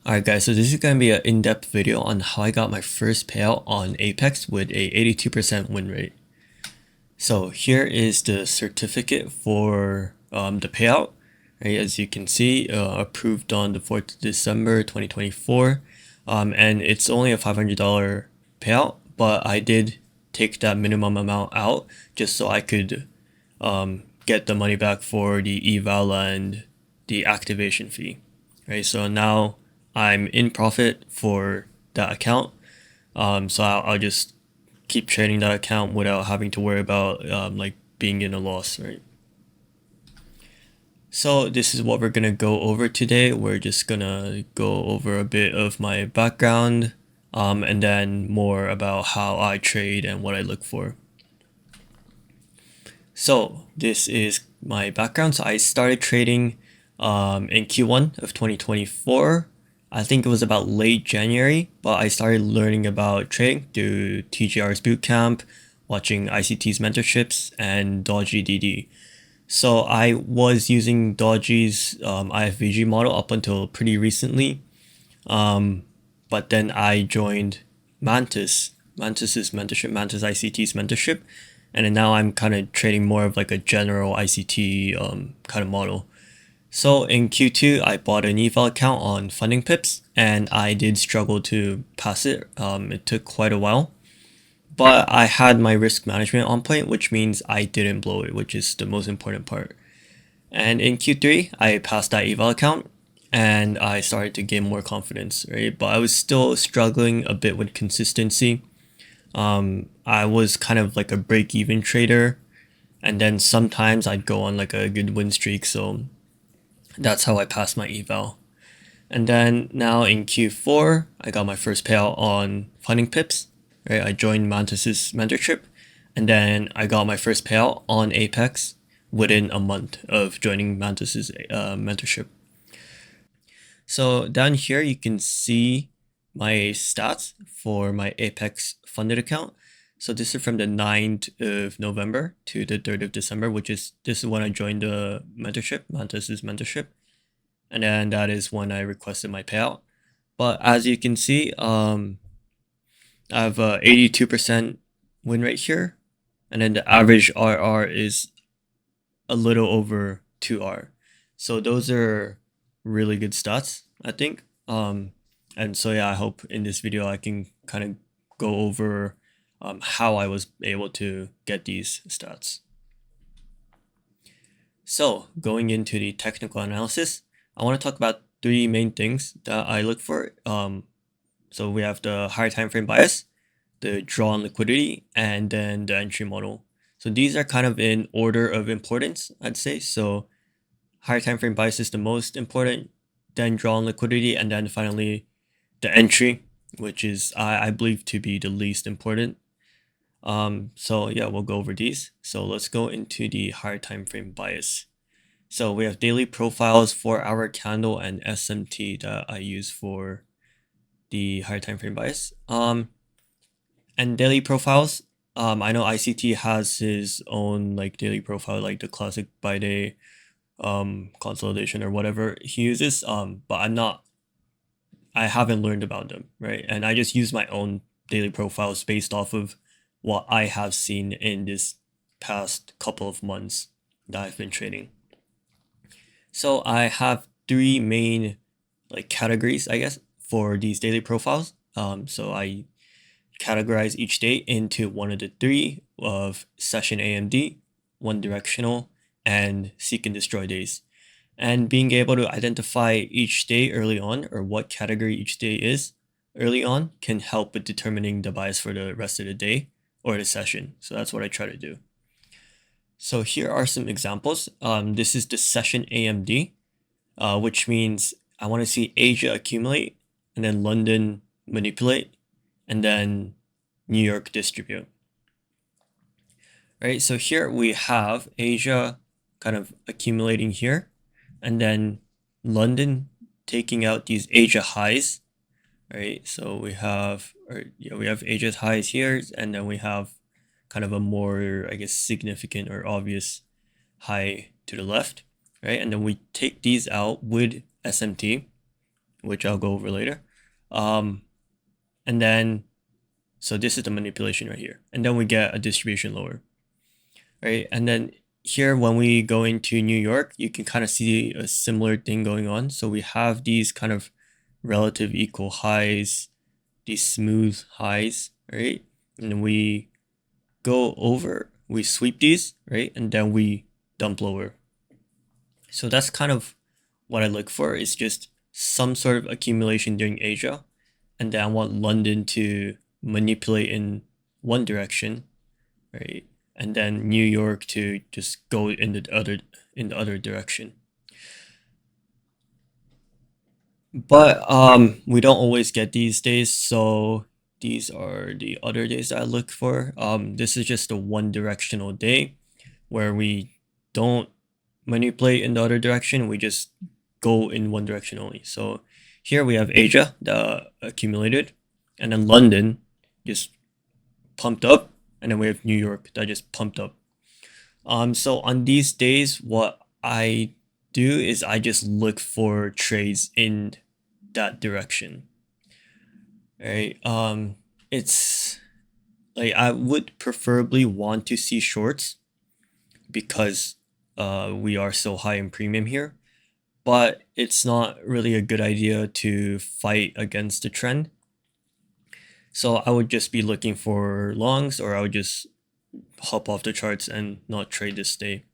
Alright guys, so this is going to be an in-depth video on how I got my first payout on Apex with a 82% win rate. So here is the certificate for the payout. Right, as you can see, approved on the 4th of December 2024. And it's only a $500 payout, but I did take that minimum amount out just so I could get the money back for the eval and the activation fee. Right, so now I'm in profit for that account. So I'll just keep trading that account without having to worry about like being in a loss, right? So this is what we're gonna go over today. We're just gonna go over a bit of my background and then more about how I trade and what I look for. So this is my background. So I started trading in Q1 of 2024. I think it was about late January, but I started learning about trading through TGR's bootcamp, watching ICT's mentorships, and Dodgy DD. So I was using Dodgy's IFVG model up until pretty recently, but then I joined Mantis's mentorship, Mantis ICT's mentorship, and then now I'm kind of trading more of like a general ICT kind of model. So in Q2, I bought an eval account on Funding Pips, and I did struggle to pass it. It took quite a while, but I had my risk management on point, which means I didn't blow it, which is the most important part. And in Q3, I passed that eval account, and I started to gain more confidence, right? But I was still struggling a bit with consistency. I was kind of like a break-even trader, and then sometimes I'd go on like a good win streak, so that's how I passed my eval. And then now in Q4, I got my first payout on Funding Pips. Right, I joined Mantis's mentorship, and then I got my first payout on Apex within a month of joining Mantis's mentorship. So down here you can see my stats for my Apex funded account. So this is from the 9th of November to the 3rd of December, this is when I joined the mentorship, Mantis's mentorship. And then that is when I requested my payout. But as you can see, I have a 82% win rate here. And then the average RR is a little over 2R. So those are really good stats, I think. And so yeah, I hope in this video I can kind of go over how I was able to get these stats. So going into the technical analysis, I want to talk about three main things that I look for. So we have the higher time frame bias, the draw on liquidity, and then the entry model. So these are kind of in order of importance, I'd say. So higher time frame bias is the most important, then draw on liquidity, and then finally the entry, which is I believe to be the least important. So yeah, we'll go over these. So let's go into the higher time frame bias. So we have daily profiles, 4-hour candle, and SMT that I use for the higher time frame bias. And daily profiles, I know ICT has his own like daily profile, like the classic by day consolidation or whatever he uses. But I haven't learned about them, right? And I just use my own daily profiles based off of what I have seen in this past couple of months that I've been trading. So I have three main like categories, I guess, for these daily profiles. So I categorize each day into one of the three of session AMD, one directional, and seek and destroy days. And being able to identify each day early on, or what category each day is early on, can help with determining the bias for the rest of the day or the session. So that's what I try to do. So here are some examples. This is the session AMD, which means I want to see Asia accumulate, and then London manipulate, and then New York distribute. Right, so here we have Asia kind of accumulating here, and then London taking out these Asia highs, right? So we have Asia's highs here, and then we have kind of a more, I guess, significant or obvious high to the left, right? And then we take these out with SMT, which I'll go over later. And then, so this is the manipulation right here. And then we get a distribution lower, right? And then here, when we go into New York, you can kind of see a similar thing going on. So we have these kind of relative equal highs, these smooth highs, right? And then we go over, we sweep these, right? And then we dump lower. So that's kind of what I look for, is just some sort of accumulation during Asia. And then I want London to manipulate in one direction, right? And then New York to just go in the other direction. But we don't always get these days, so these are the other days that I look for. This is just a one directional day where we don't manipulate in the other direction, we just go in one direction only. So here we have Asia that accumulated, and then London just pumped up, and then we have New York that just pumped up. So on these days, what I do is I just look for trades in that direction. Right? It's like I would preferably want to see shorts because we are so high in premium here, but it's not really a good idea to fight against the trend. So I would just be looking for longs, or I would just hop off the charts and not trade this day.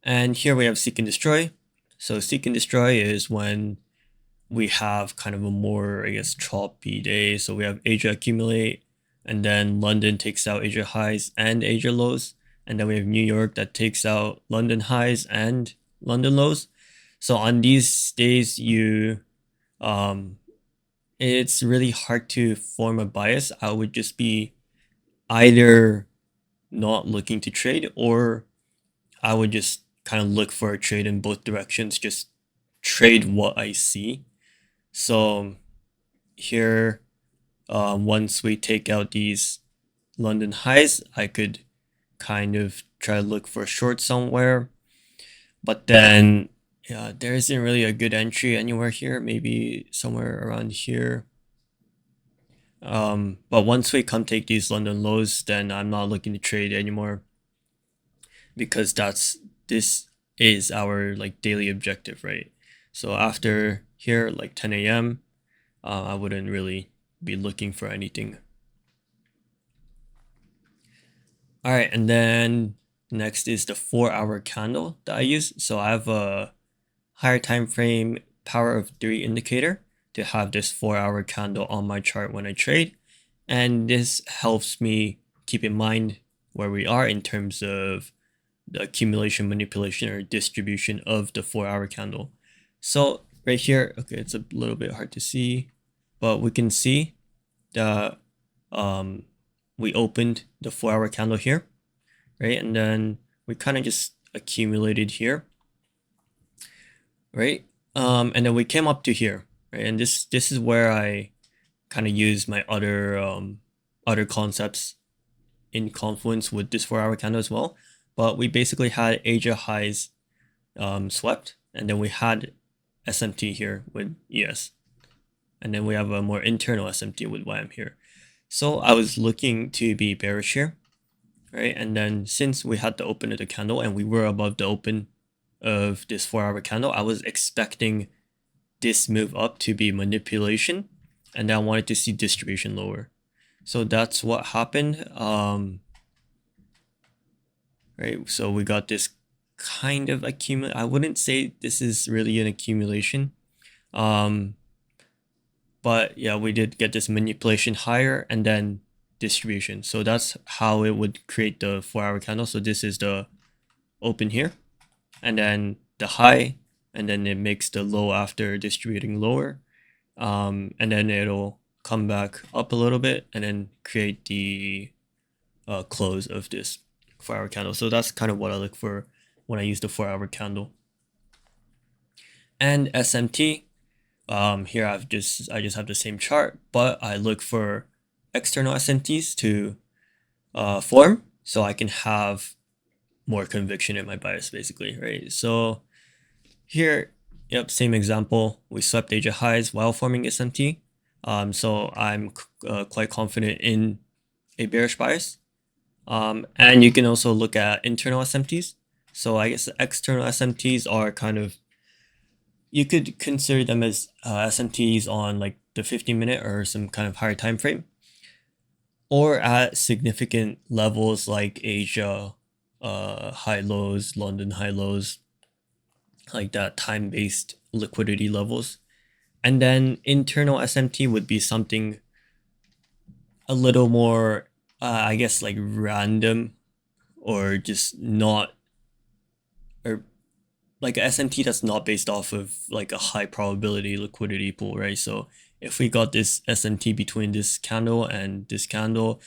And here we have seek and destroy. So seek and destroy is when we have kind of a more, I guess, choppy day. So we have Asia accumulate, and then London takes out Asia highs and Asia lows. And then we have New York that takes out London highs and London lows. So on these days, it's really hard to form a bias. I would just be either not looking to trade, or I would just kind of look for a trade in both directions, just trade what I see. So here, once we take out these London highs, I could kind of try to look for a short somewhere, but then there isn't really a good entry anywhere here, maybe somewhere around here. But once we come take these London lows, then I'm not looking to trade anymore, because this is our like daily objective, right? So after here, like 10 a.m., I wouldn't really be looking for anything. All right, and then next is the 4-hour candle that I use. So I have a higher time frame power of 3 indicator to have this 4-hour candle on my chart when I trade, and this helps me keep in mind where we are in terms of the accumulation, manipulation, or distribution of the 4-hour candle. So right here, okay, it's a little bit hard to see, but we can see that we opened the 4-hour candle here, right? And then we kind of just accumulated here, right? And then we came up to here, right? And this is where I kind of use my other concepts in confluence with this 4-hour candle as well. But we basically had Asia highs swept, and then we had SMT here with ES, and then we have a more internal SMT with YM here. So I was looking to be bearish here, right? And then since we had the open of the candle and we were above the open of this 4-hour candle, I was expecting this move up to be manipulation, and then I wanted to see distribution lower. So that's what happened. Right, so we got this kind of accumulate. I wouldn't say this is really an accumulation, but yeah, we did get this manipulation higher and then distribution. So that's how it would create the 4-hour candle. So this is the open here, and then the high, and then it makes the low after distributing lower, and then it'll come back up a little bit and then create the close of this 4-hour candle. So that's kind of what I look for when I use the 4-hour candle. And SMT, here I just have the same chart, but I look for external SMTs to form, so I can have more conviction in my bias, basically, right? So here Yep, same example. We swept Asia highs while forming SMT. So I'm quite confident in a bearish bias. And you can also look at internal SMTs. So I guess external SMTs are kind of, you could consider them as SMTs on like the 15-minute or some kind of higher time frame, or at significant levels like Asia high lows, London high lows, like that time-based liquidity levels. And then internal SMT would be something a little more, I guess, like random, or just not, or like a SMT that's not based off of like a high probability liquidity pool, right? So if we got this SMT between this candle and this candle,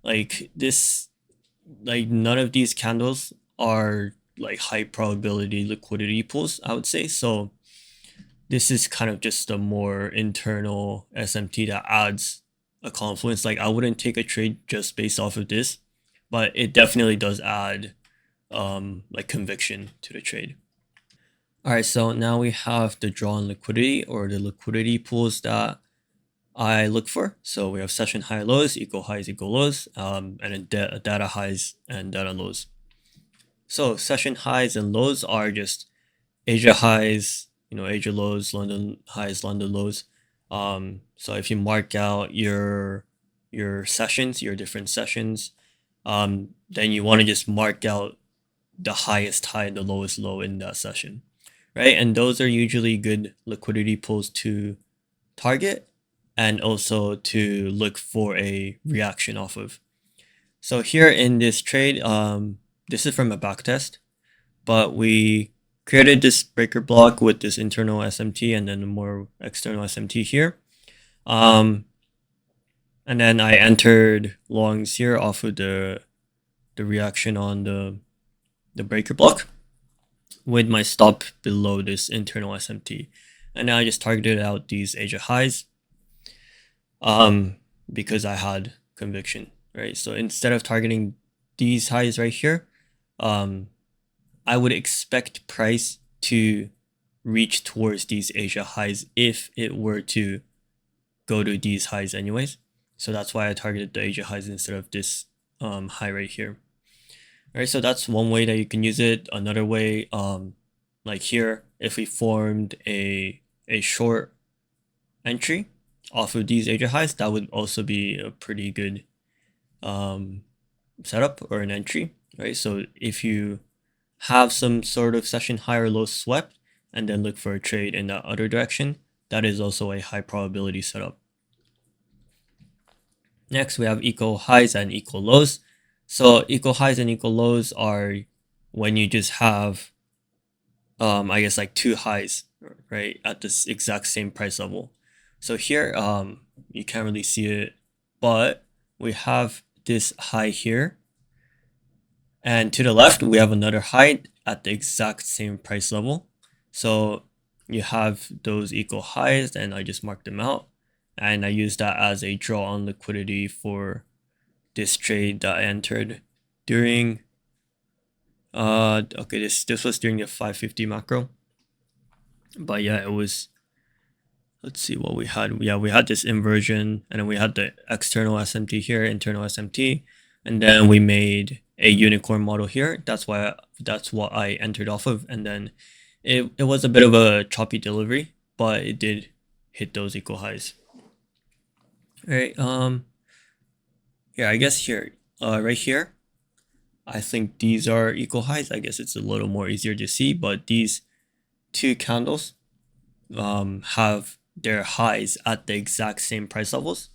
like this, like none of these candles are like high probability liquidity pools, I would say. So this is kind of just a more internal SMT that adds a confluence. Like I wouldn't take a trade just based off of this, but it definitely does add like conviction to the trade. All right, so now we have the drawn liquidity, or the liquidity pools that I look for. So we have session high lows, equal highs, equal lows, and then data highs and data lows. So session highs and lows are just Asia highs, Asia lows, London highs, London lows. So if you mark out your sessions, your different sessions, then you want to just mark out the highest high and the lowest low in that session, right? And those are usually good liquidity pools to target and also to look for a reaction off of. So here in this trade, this is from a backtest, but we created this breaker block with this internal SMT and then a more external SMT here. And then I entered longs here off of the reaction on the breaker block with my stop below this internal SMT. And now I just targeted out these Asia highs because I had conviction, right? So instead of targeting these highs right here, I would expect price to reach towards these Asia highs if it were to go to these highs anyways. So that's why I targeted the Asia highs instead of this high right here. All right, so that's one way that you can use it. Another way, like here, if we formed a short entry off of these Asia highs, that would also be a pretty good setup or an entry, right? So if you have some sort of session high or low swept and then look for a trade in that other direction, that is also a high probability setup. Next, we have equal highs and equal lows. So equal highs and equal lows are when you just have, I guess, like two highs, right, at this exact same price level. So here, you can't really see it, but we have this high here, and to the left, we have another high at the exact same price level. So you have those equal highs, and I just marked them out. And I use that as a draw on liquidity for this trade that I entered during, okay, this was during the 550 macro. But yeah, it was, let's see what we had. Yeah, we had this inversion, and then we had the external SMT here, internal SMT, and then we made a unicorn model here. That's what I entered off of, and then it was a bit of a choppy delivery, but it did hit those equal highs. All right, yeah, I guess here, right here, I think these are equal highs. I guess it's a little more easier to see, but these two candles have their highs at the exact same price levels,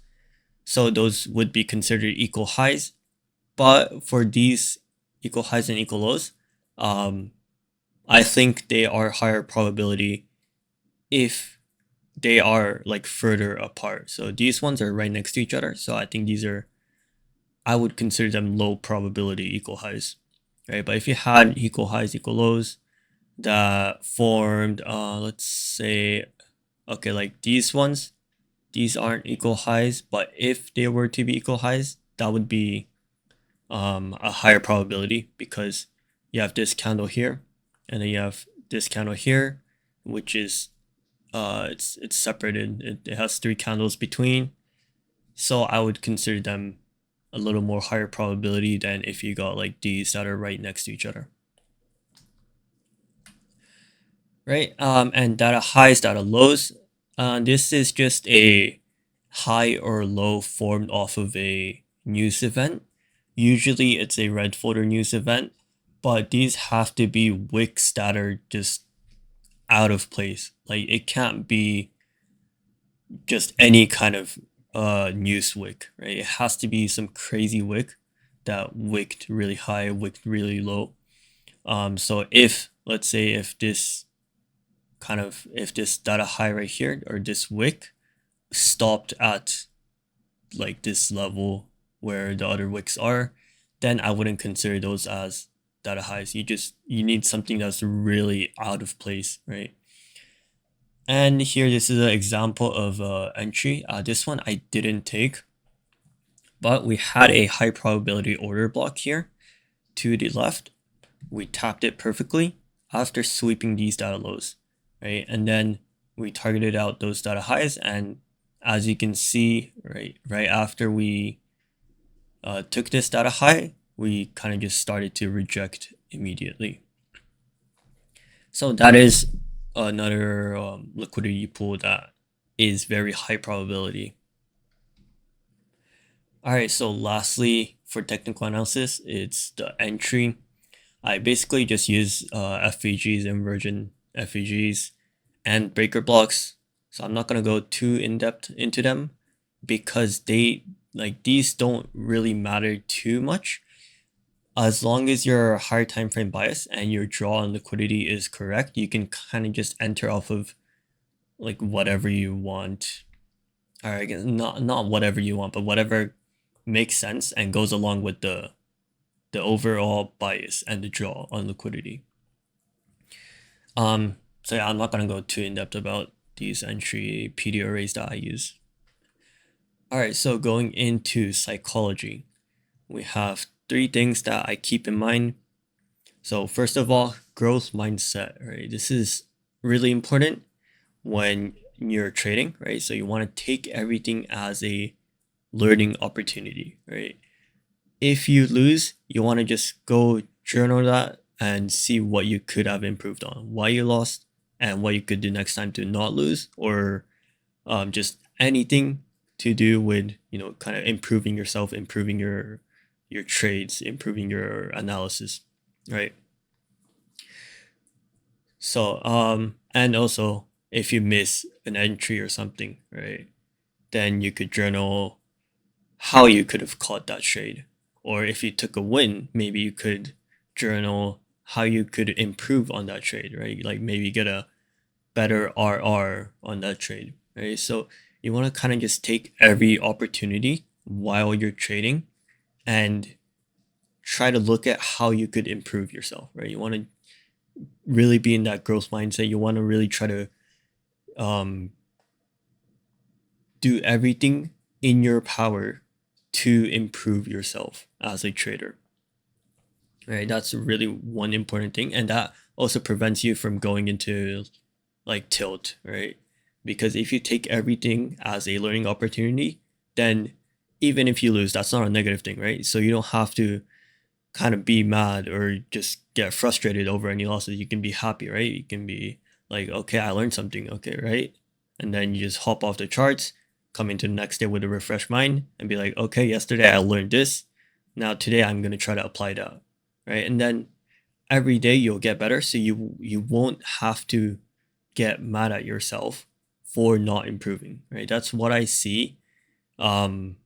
so those would be considered equal highs. But for these equal highs and equal lows, I think they are higher probability if they are like further apart. So these ones are right next to each other, so I think these are, I would consider them low probability equal highs, right? But if you had equal highs, equal lows that formed, let's say, okay, like these ones, these aren't equal highs, but if they were to be equal highs, that would be a higher probability, because you have this candle here, and then you have this candle here, which is it's separated. It has 3 candles between, so I would consider them a little more higher probability than if you got like these that are right next to each other. Right, and data highs, data lows. This is just a high or low formed off of a news event. Usually it's a red folder news event, but these have to be wicks that are just out of place. Like it can't be just any kind of news wick, right? It has to be some crazy wick that wicked really high, wicked really low. So if, let's say, if this data high right here, or this wick stopped at like this level where the other wicks are, then I wouldn't consider those as data highs. You need something that's really out of place, right? And here, this is an example of entry. This one I didn't take, but we had a high probability order block here to the left. We tapped it perfectly after sweeping these data lows, right? And then we targeted out those data highs, and as you can see, right after we took this data high, we kind of just started to reject immediately. So that is another liquidity pool that is very high probability. All right, so lastly, for technical analysis, it's the entry. I basically just use FVGs, inversion FVGs, and breaker blocks. So I'm not gonna go too in depth into them because these don't really matter too much. As long as your higher time frame bias and your draw on liquidity is correct, you can kind of just enter off of like whatever you want. All right, not whatever you want, but whatever makes sense and goes along with the overall bias and the draw on liquidity. So yeah, I'm not gonna go too in depth about these entry PD arrays that I use. All right, so going into psychology, we have 3 things that I keep in mind. So first of all, growth mindset, right? This is really important when you're trading, right? So you want to take everything as a learning opportunity, right? If you lose, you want to just go journal that and see what you could have improved on, why you lost, and what you could do next time to not lose, or just anything to do with, kind of improving yourself, improving your trades, improving your analysis, right? So and also if you miss an entry or something, right, then you could journal how you could have caught that trade. Or if you took a win, maybe you could journal how you could improve on that trade, right? Like maybe get a better RR on that trade, right? So you want to kind of just take every opportunity while you're trading and try to look at how you could improve yourself, right? You want to really be in that growth mindset. You want to really try to do everything in your power to improve yourself as a trader, right? That's really one important thing, and that also prevents you from going into like tilt, right? Because if you take everything as a learning opportunity, then even if you lose, that's not a negative thing, right? So you don't have to kind of be mad or just get frustrated over any losses. You can be happy, right? You can be like, okay, I learned something, okay, right? And then you just hop off the charts, come into the next day with a refreshed mind and be like, okay, yesterday I learned this. Now today I'm going to try to apply that, right? And then every day you'll get better. So you won't have to get mad at yourself for not improving, right? That's what I see from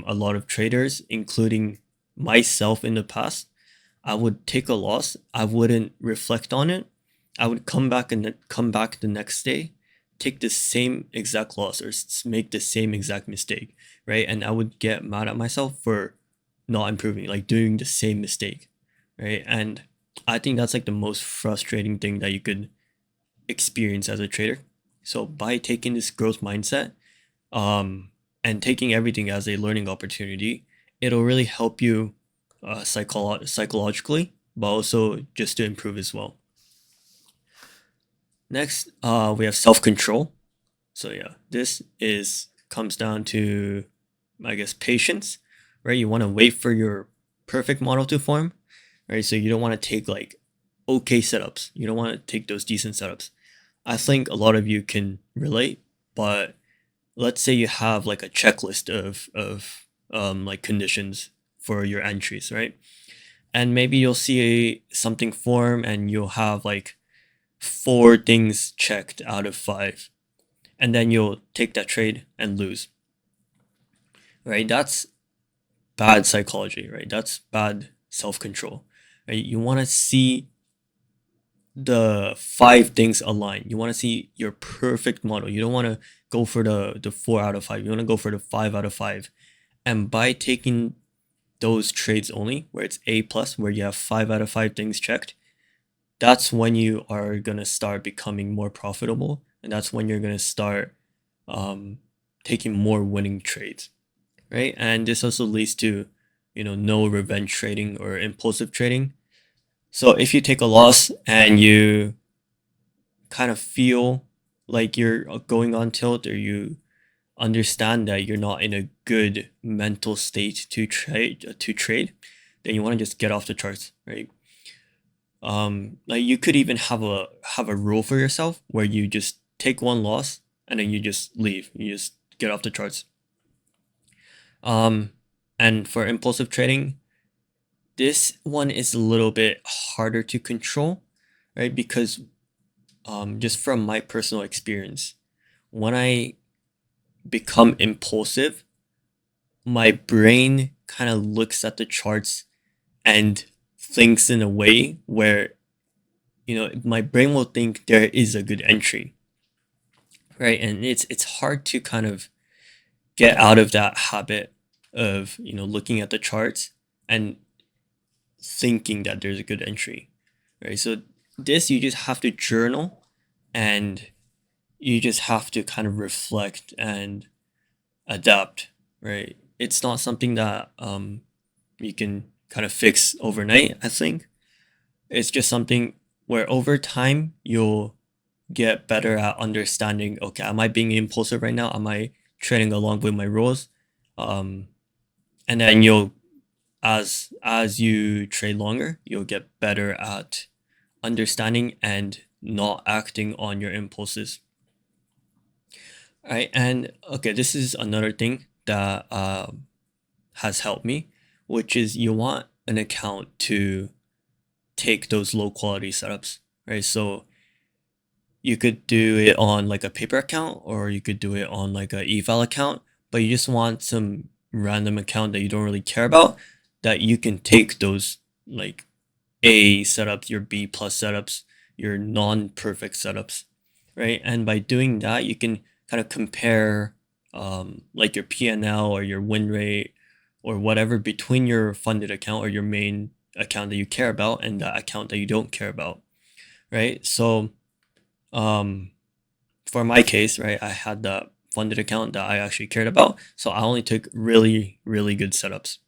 a lot of traders, including myself in the past. I would take a loss. I wouldn't reflect on it. I would come back the next day, take the same exact loss or make the same exact mistake, right? And I would get mad at myself for not improving, like doing the same mistake, right? And I think that's like the most frustrating thing that you could experience as a trader. So by taking this growth mindset, and taking everything as a learning opportunity, it'll really help you psychologically, but also just to improve as well. Next, we have self-control. So yeah, this comes down to, I guess, patience, right? You want to wait for your perfect model to form, right? So you don't want to take like okay setups. You don't want to take those decent setups. I think a lot of you can relate, but let's say you have like a checklist of like conditions for your entries, right? And maybe you'll see something form and you'll have like 4 things checked out of 5, and then you'll take that trade and lose, right? That's bad psychology, right? That's bad self-control, right? You want to see the 5 things align. You want to see your perfect model. You don't want to go for the 4 out of 5. You want to go for the 5 out of 5. And by taking those trades only, where it's A plus, where you have 5 out of 5 things checked, that's when you are going to start becoming more profitable. And that's when you're going to start taking more winning trades, right? And this also leads to, no revenge trading or impulsive trading. So if you take a loss and you kind of feel like you're going on tilt, or you understand that you're not in a good mental state to trade, then you want to just get off the charts, right? Like you could even have a rule for yourself where you just take one loss and then you just leave. You just get off the charts. Um, and for impulsive trading, this one is a little bit harder to control, right? Because just from my personal experience, when I become impulsive, my brain kind of looks at the charts and thinks in a way where, my brain will think there is a good entry, right? And it's hard to kind of get out of that habit of, looking at the charts and thinking that there's a good entry, right? So this, you just have to journal, and you just have to kind of reflect and adapt, right? It's not something that you can kind of fix overnight, I think. It's just something where over time you'll get better at understanding, okay, am I being impulsive right now? Am I trading along with my rules? Um, and then as you trade longer, you'll get better at understanding and not acting on your impulses. All right, and okay, this is another thing that has helped me, which is you want an account to take those low quality setups, right? So you could do it on like a paper account, or you could do it on like a eval account, but you just want some random account that you don't really care about, that you can take those like A setups, your B plus setups, your non-perfect setups, right? And by doing that, you can kind of compare like your PNL or your win rate or whatever between your funded account or your main account that you care about and the account that you don't care about, right? So um, for my case, right, I had the funded account that I actually cared about, so I only took really, really good setups,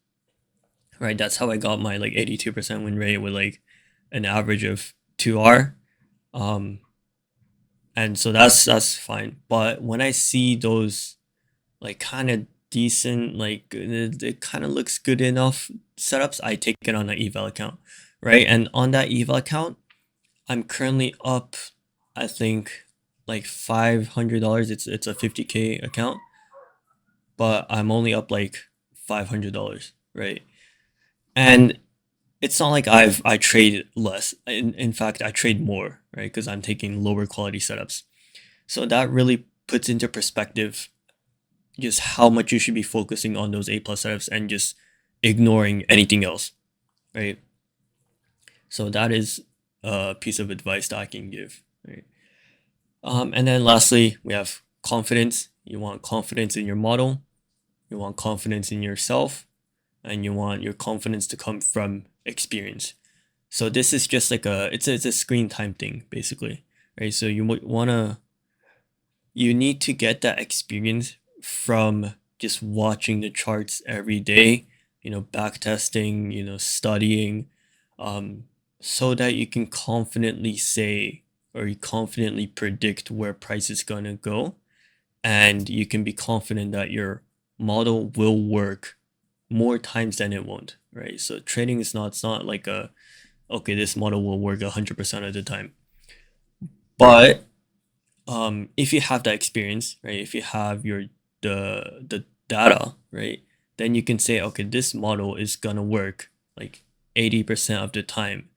right? That's how I got my like 82% win rate with like an average of 2R. Um, and so that's fine. But when I see those like kind of decent, like it kind of looks good enough setups, I take it on an eval account, right? And on that eval account, I'm currently up, I think, like $500. It's a 50K account, but I'm only up like $500, right? And it's not like I trade less. In fact, I trade more, right? Because I'm taking lower quality setups. So that really puts into perspective just how much you should be focusing on those A plus setups and just ignoring anything else, right? So that is a piece of advice that I can give, right? And then lastly, we have confidence. You want confidence in your model, you want confidence in yourself, and you want your confidence to come from experience. So this is just like it's a screen time thing basically, right? So you need to get that experience from just watching the charts every day, back testing, studying, um, so that you can confidently say or you confidently predict where price is going to go, and you can be confident that your model will work more times than it won't, right? So trading is not, it's not like a, okay, this model will work 100% of the time. But if you have that experience, right, if you have the data, right, then you can say, okay, this model is gonna work like 80% of the time.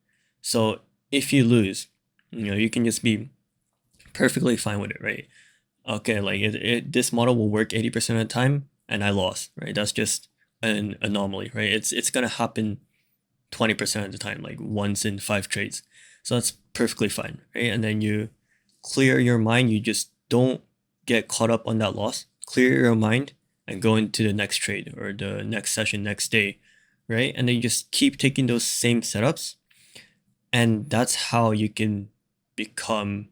So if you lose, you can just be perfectly fine with it, right? Okay, like this model will work 80% of the time and I lost, right? That's just an anomaly, right? It's gonna happen 20% of the time, like once in 5 trades. So that's perfectly fine, right? And then you clear your mind. You just don't get caught up on that loss. Clear your mind and go into the next trade or the next session next day, right? And then you just keep taking those same setups. And that's how you can become,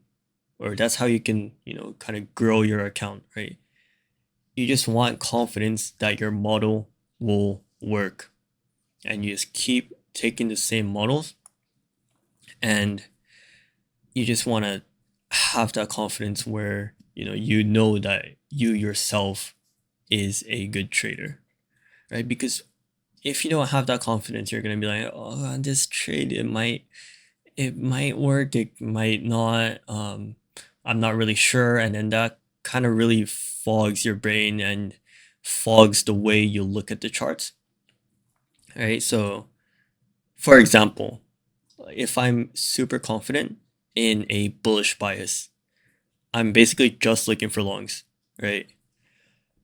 or that's how you can, kind of grow your account, right? You just want confidence that your model will work. And you just keep taking the same models, and you just want to have that confidence where you know that you yourself is a good trader, right? Because if you don't have that confidence, you're going to be like, oh, this trade, it might work, it might not, I'm not really sure. And then that kind of really fogs your brain and fogs the way you look at the charts, right? So for example, if I'm super confident in a bullish bias, I'm basically just looking for longs, right?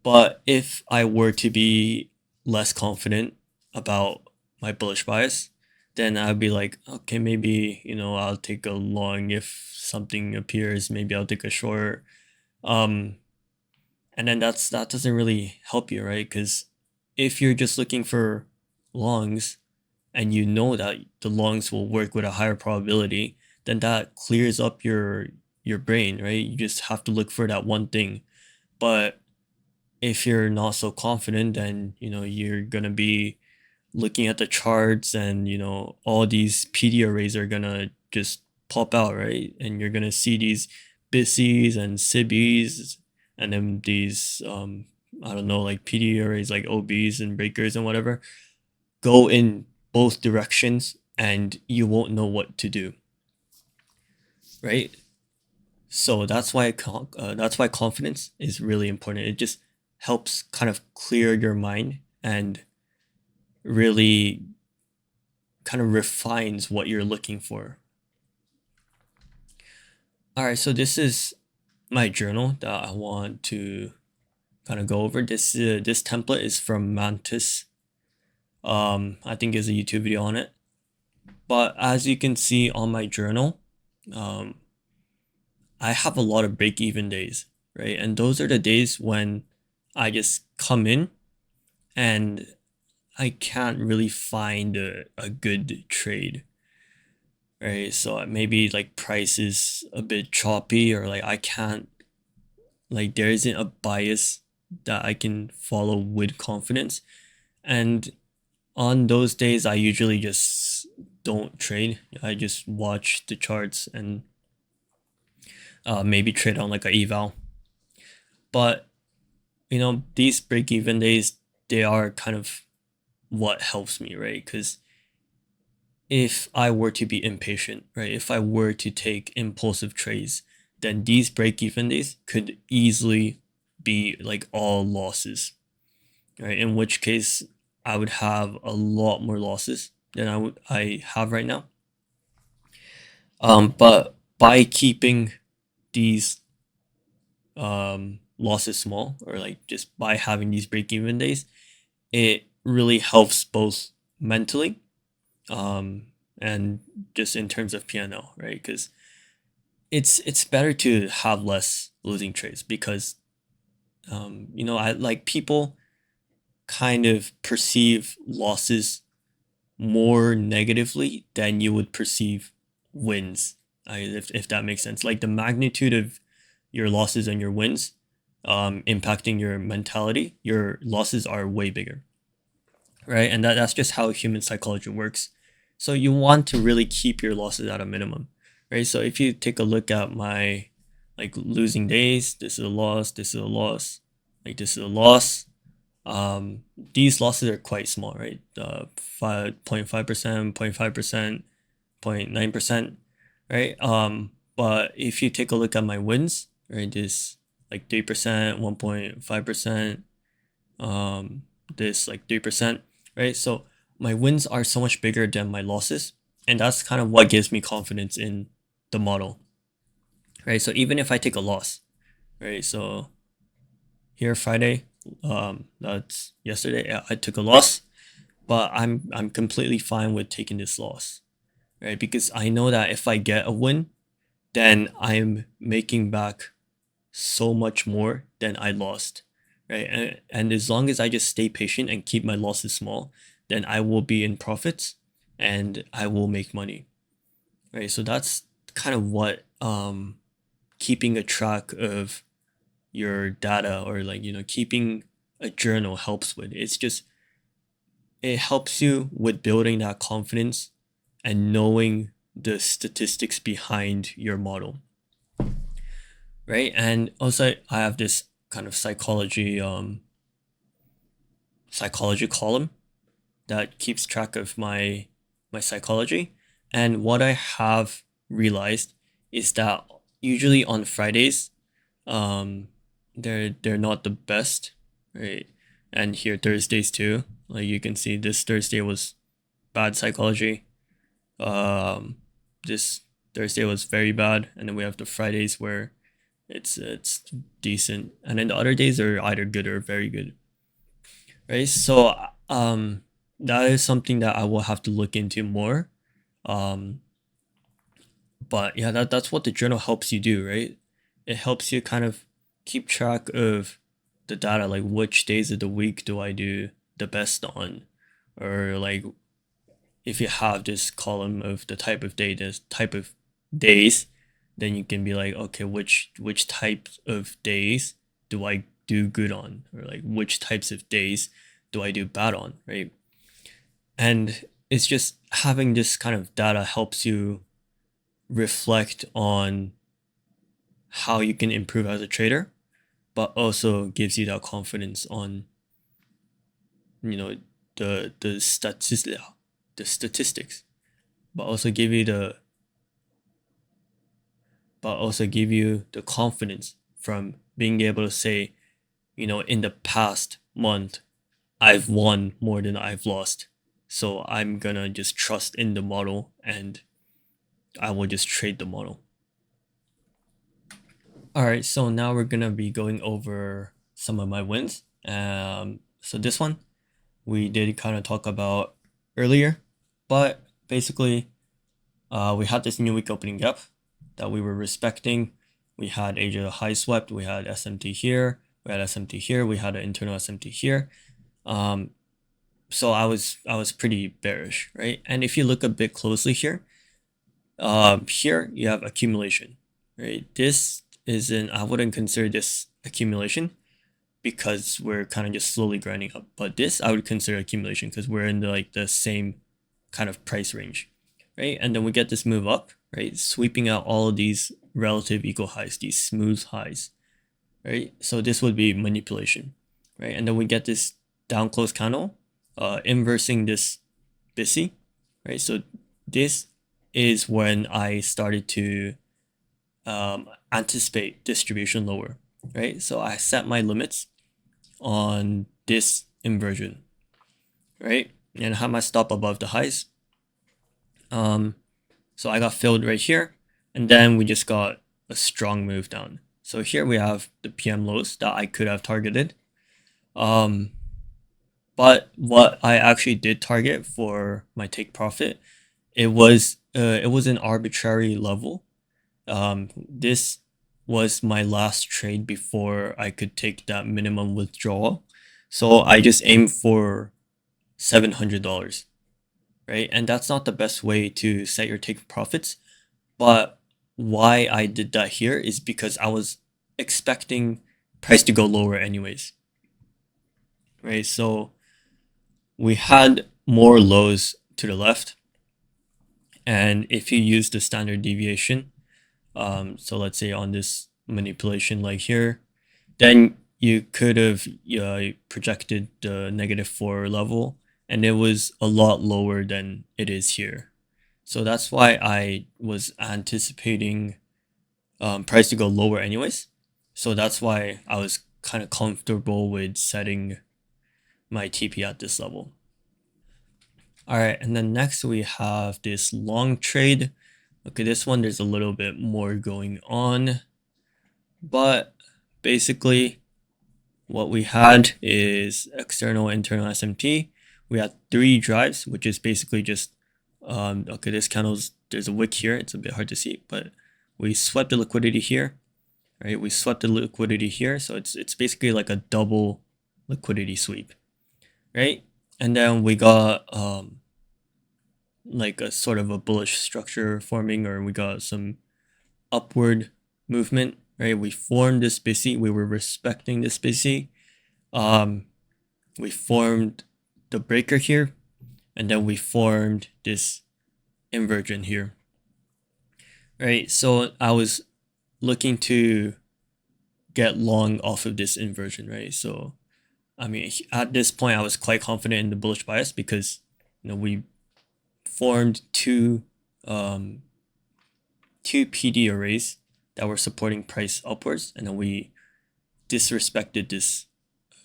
But if I were to be less confident about my bullish bias, then I'd be like, okay, maybe, I'll take a long if something appears, maybe I'll take a short. Um, and then that doesn't really help you, right? Because if you're just looking for longs and you know that the longs will work with a higher probability, then that clears up your brain, right? You just have to look for that one thing. But if you're not so confident, then you're gonna be looking at the charts, and all these PD arrays are gonna just pop out, right? And you're gonna see these BISIs and SIBIs, and then these I don't know, like PD arrays like OBs and breakers and whatever go in both directions, and you won't know what to do, right? So that's why confidence is really important. It just helps kind of clear your mind and really kind of refines what you're looking for. All right, so this is my journal that I want to kind of go over. This template is from Mantis. I think there's a YouTube video on it. But as you can see on my journal, I have a lot of break-even days, right? And those are the days when I just come in and I can't really find a good trade, right? So maybe like price is a bit choppy, or like I can't, like there isn't a bias that I can follow with confidence. And on those days, I usually just don't trade. I just watch the charts and maybe trade on like a eval. But these break-even days, they are kind of what helps me, right? Because if I were to be impatient, right, if I were to take impulsive trades, then these break-even days could easily be like all losses, right? In which case I would have a lot more losses than I have right now. But by keeping these losses small, or like just by having these break-even days, it really helps both mentally and just in terms of P&L, right? Because it's better to have less losing trades, because I like people kind of perceive losses more negatively than you would perceive wins. If that makes sense, like the magnitude of your losses and your wins impacting your mentality, your losses are way bigger, right? And that's just how human psychology works. So you want to really keep your losses at a minimum, right? So if you take a look at my like losing days, this is a loss, this is a loss, like this is a loss. These losses are quite small, right? 5.5%, 0.5%, 0.9%, right? But if you take a look at my wins, right, this like 3%, 1.5%, this like 3%, right? So my wins are so much bigger than my losses, and that's kind of what gives me confidence in the model, right? So even if I take a loss, right? So here Friday, that's yesterday, I took a loss, but I'm completely fine with taking this loss, right? Because I know that if I get a win, then I'm making back so much more than I lost, right? And as long as I just stay patient and keep my losses small, then I will be in profits and I will make money, right? So that's kind of what keeping a track of your data, or like, you know, keeping a journal helps with. It's just, it helps you with building that confidence and knowing the statistics behind your model, right? And also I have this kind of psychology column that keeps track of my psychology. And what I have realized is that usually on Fridays, um they're not the best, right? And here Thursdays too, like you can see this Thursday was bad psychology, um this Thursday was very bad, and then we have the Fridays where it's decent, and then the other days are either good or very good, right? So that is something that I will have to look into more. um but yeah, that's what the journal helps you do, right? It helps you kind of keep track of the data, like which days of the week do I do the best on, or like if you have this column of the type of day, this type of days, then you can be like, okay, which types of days do I do good on, or like which types of days do I do bad on, right? And it's just having this kind of data helps you reflect on how you can improve as a trader, but also gives you that confidence on, you know, the statistics, but also give you the confidence from being able to say, you know, in the past month I've won more than I've lost, so I'm gonna just trust in the model and I will just trade the model. All right, so now we're gonna be going over some of my wins. So this one we did kind of talk about earlier, but basically, we had this new week opening gap that we were respecting. We had Asia high swept, we had SMT here, we had SMT here, we had an internal SMT here. So I was pretty bearish, right? And if you look a bit closely here, here you have accumulation, right? This isn't, I wouldn't consider this accumulation because we're kind of just slowly grinding up. But this I would consider accumulation because we're in the same kind of price range, right? And then we get this move up, right? Sweeping out all of these relative equal highs, these smooth highs, right? So this would be manipulation, right? And then we get this down close candle, inversing this BISI, right? So this is when I started to anticipate distribution lower, right? So I set my limits on this inversion, right? And I have my stop above the highs. So I got filled right here, and then we just got a strong move down. So here we have the PM lows that I could have targeted. But what I actually did target for my take profit, it was an arbitrary level. This was my last trade before I could take that minimum withdrawal. So I just aimed for $700, right? And that's not the best way to set your take profits. But why I did that here is because I was expecting price to go lower anyways, right? So we had more lows to the left, And if you use the standard deviation, so let's say on this manipulation like here, then you could have projected the -4 level, and it was a lot lower than it is here. So that's why I was anticipating price to go lower anyways. So that's why I was kind of comfortable with setting my TP at this level. All right, and then next we have this long trade. Okay, this one there's a little bit more going on, but basically what we had is external, internal SMT. We had 3 drives, which is basically just okay, this candle's, there's a wick here, it's a bit hard to see, but we swept the liquidity here, right? We swept the liquidity here, so it's basically like a double liquidity sweep, right? And then we got like a sort of a bullish structure forming, or we got some upward movement, right? We formed this BISI, we were respecting this BISI. We formed the breaker here, and then we formed this inversion here, right? So I was looking to get long off of this inversion, right? So I mean, at this point I was quite confident in the bullish bias because we formed two PD arrays that were supporting price upwards, and then we disrespected this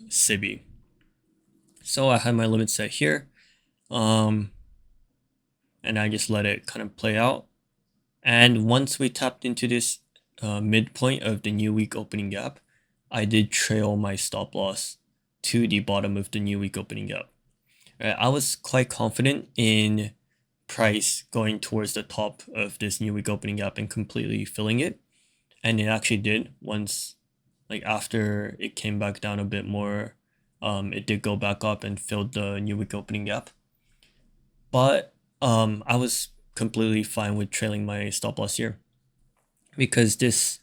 SIBI. So I had my limit set here, and I just let it kind of play out. And once we tapped into this midpoint of the new week opening gap, I did trail my stop loss to the bottom of the new week opening gap. I was quite confident in price going towards the top of this new week opening gap and completely filling it, and it actually did. Once, like after it came back down a bit more, it did go back up and filled the new week opening gap. But I was completely fine with trailing my stop loss here because this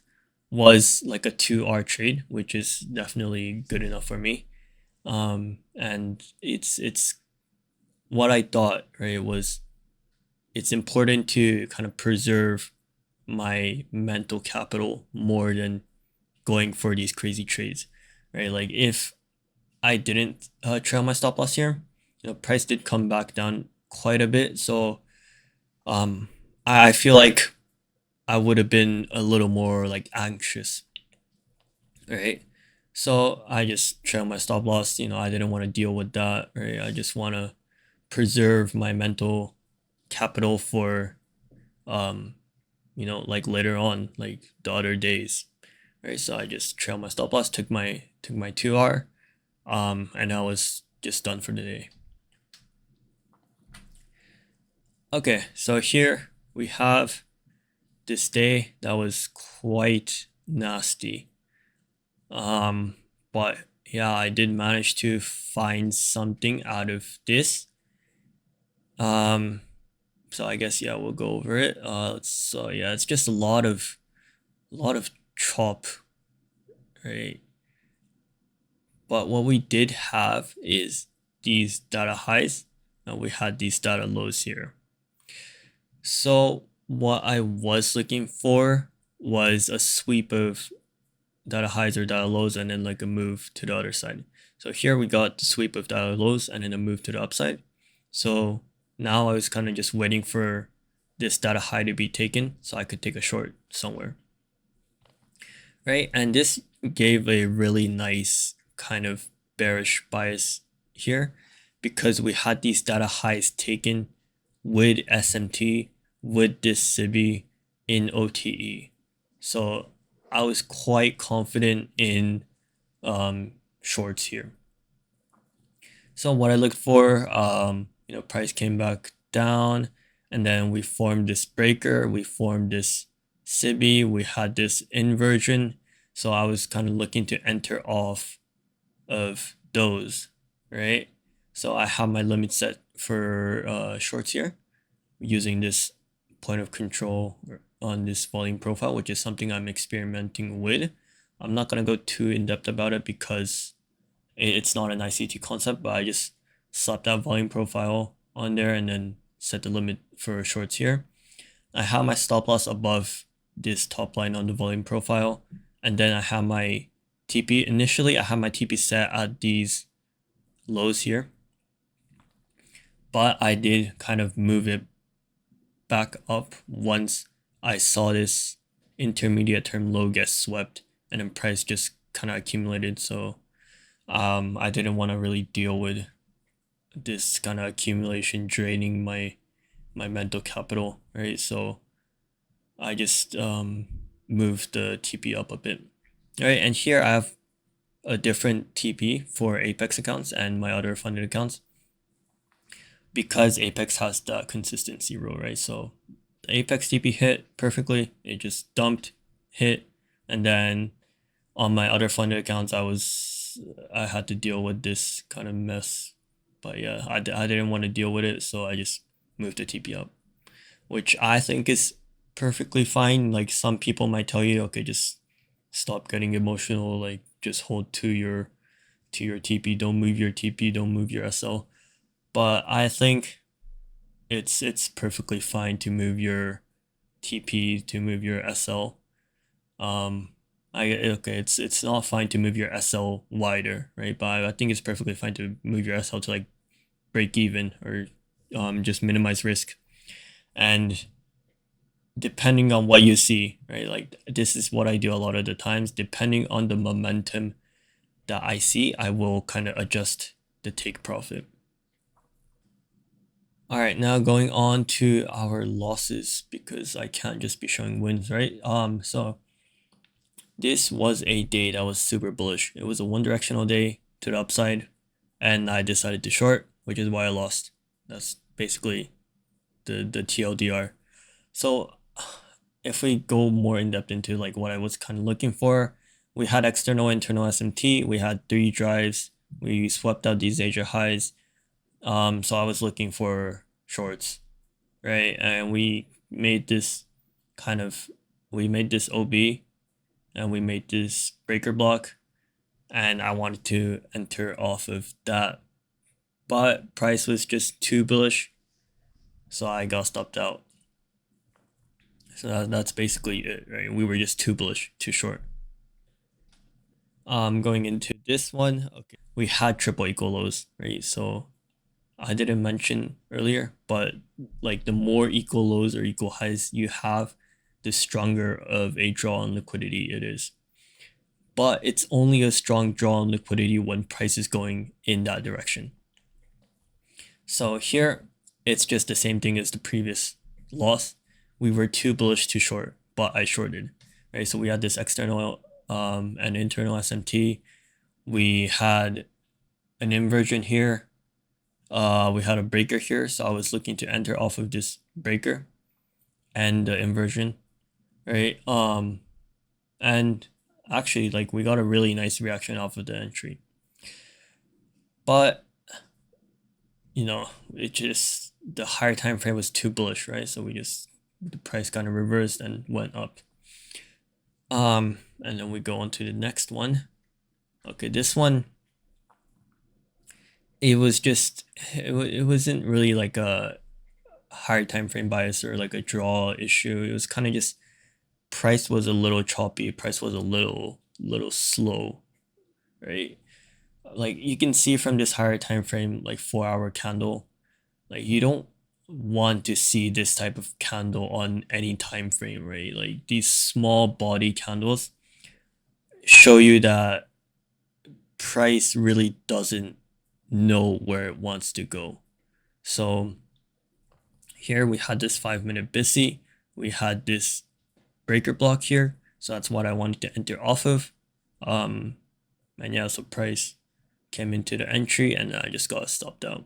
was like a 2R trade, which is definitely good enough for me. And it's what I thought, right? It's important to kind of preserve my mental capital more than going for these crazy trades, right? Like if I didn't trail my stop loss here, price did come back down quite a bit. So I feel like I would have been a little more like anxious, right? So I just trailed my stop loss. I didn't want to deal with that, right? I just want to preserve my mental capital for like later on, like the other days, right? So I just trailed my stop loss, took my 2R, and I was just done for the day. Okay, so here we have this day that was quite nasty, but yeah, I did manage to find something out of this. So I guess yeah, we'll go over it. So yeah, it's just a lot of chop, right? But what we did have is these data highs, and we had these data lows here. So what I was looking for was a sweep of data highs or data lows, and then like a move to the other side. So here we got the sweep of data lows and then a move to the upside. So now I was kind of just waiting for this data high to be taken so I could take a short somewhere, right? And this gave a really nice kind of bearish bias here because we had these data highs taken with SMT, with this SIBI in OTE. So I was quite confident in shorts here. So what I looked for, price came back down, and then we formed this breaker, we formed this SIBI, we had this inversion. So I was kind of looking to enter off of those, right? So I have my limit set for shorts here using this point of control on this volume profile, which is something I'm experimenting with. I'm not going to go too in depth about it because it's not an ICT concept, but I just slapped that volume profile on there and then set the limit for shorts here. I have my stop loss above this top line on the volume profile, and then I have my TP. Initially, I have my TP set at these lows here, but I did kind of move it back up once I saw this intermediate term low get swept, and then price just kind of accumulated. So I didn't want to really deal with this kind of accumulation draining my mental capital, right? So I just moved the TP up a bit. All right, and here I have a different TP for Apex accounts and my other funded accounts, because Apex has the consistency rule, right? So the Apex TP hit perfectly, it just dumped, hit, and then on my other funded accounts, I had to deal with this kind of mess. But yeah, I didn't want to deal with it, so I just moved the TP up, which I think is perfectly fine. Like, some people might tell you, okay, just stop getting emotional, like just hold to your TP, don't move your TP, don't move your SL. But I think it's perfectly fine to move your TP, to move your SL. It's not fine to move your SL wider, right? But I think it's perfectly fine to move your SL to like break even, or just minimize risk. And depending on what you see, right? Like, this is what I do a lot of the times. Depending on the momentum that I see, I will kind of adjust the take profit. All right, now going on to our losses, because I can't just be showing wins, right? So this was a day that was super bullish. It was a one directional day to the upside, and I decided to short, which is why I lost. That's basically the TLDR. So if we go more in depth into like what I was kind of looking for, we had external, internal SMT, we had 3 drives, we swept out these Asia highs. So I was looking for shorts, right? And we made this OB, and we made this breaker block, and I wanted to enter off of that, but price was just too bullish, so I got stopped out. So that's basically it, right? We were just too bullish, too short. Going into this one, okay, we had triple equal lows, right? So I didn't mention earlier, but like the more equal lows or equal highs you have, the stronger of a draw on liquidity it is. But it's only a strong draw on liquidity when price is going in that direction. So here, it's just the same thing as the previous loss. We were too bullish, too short, but I shorted, right? So we had this external and internal SMT. We had an inversion here. We had a breaker here, so I was looking to enter off of this breaker and the inversion, right? And actually, like, we got a really nice reaction off of the entry, but you know, it just, the higher time frame was too bullish, right? So the price kind of reversed and went up. And then we go on to the next one. Okay, this one, it wasn't really like a higher time frame bias or like a draw issue. It was kind of just price was a little choppy, price was a little slow, right? Like, you can see from this higher time frame, like 4-hour candle, like, you don't want to see this type of candle on any time frame, right? Like, these small body candles show you that price really doesn't know where it wants to go. So here we had this 5-minute BISI, we had this breaker block here, so that's what I wanted to enter off of. And yeah, so price came into the entry, and I just got stopped out.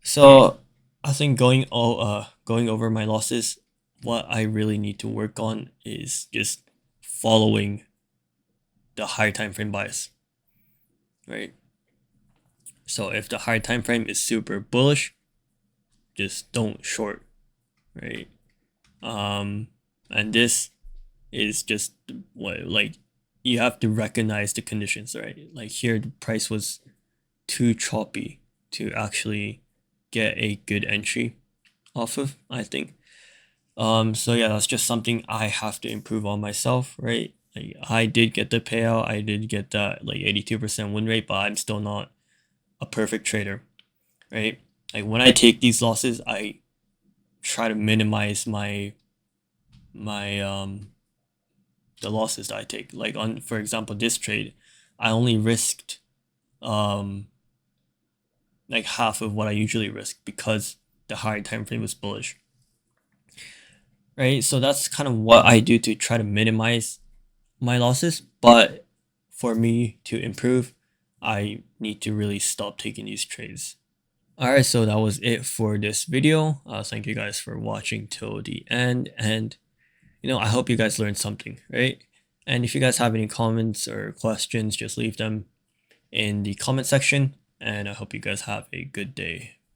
So I think going over my losses, what I really need to work on is just following the higher time frame bias, right? So if the higher time frame is super bullish, just don't short, right? And this is just what, like, you have to recognize the conditions, right? Like, here the price was too choppy to actually get a good entry off of, I think. So yeah, that's just something I have to improve on myself, right? Like, I did get the payout, I did get that like 82% win rate, but I'm still not a perfect trader, right? Like when I take these losses, I try to minimize my the losses that I take. Like on, for example, this trade, I only risked like half of what I usually risk because the higher time frame was bullish, right? So that's kind of what I do to try to minimize my losses. But for me to improve, I need to really stop taking these trades. Alright, so that was it for this video. Thank you guys for watching till the end, and I hope you guys learned something, right? And if you guys have any comments or questions, just leave them in the comment section, and I hope you guys have a good day.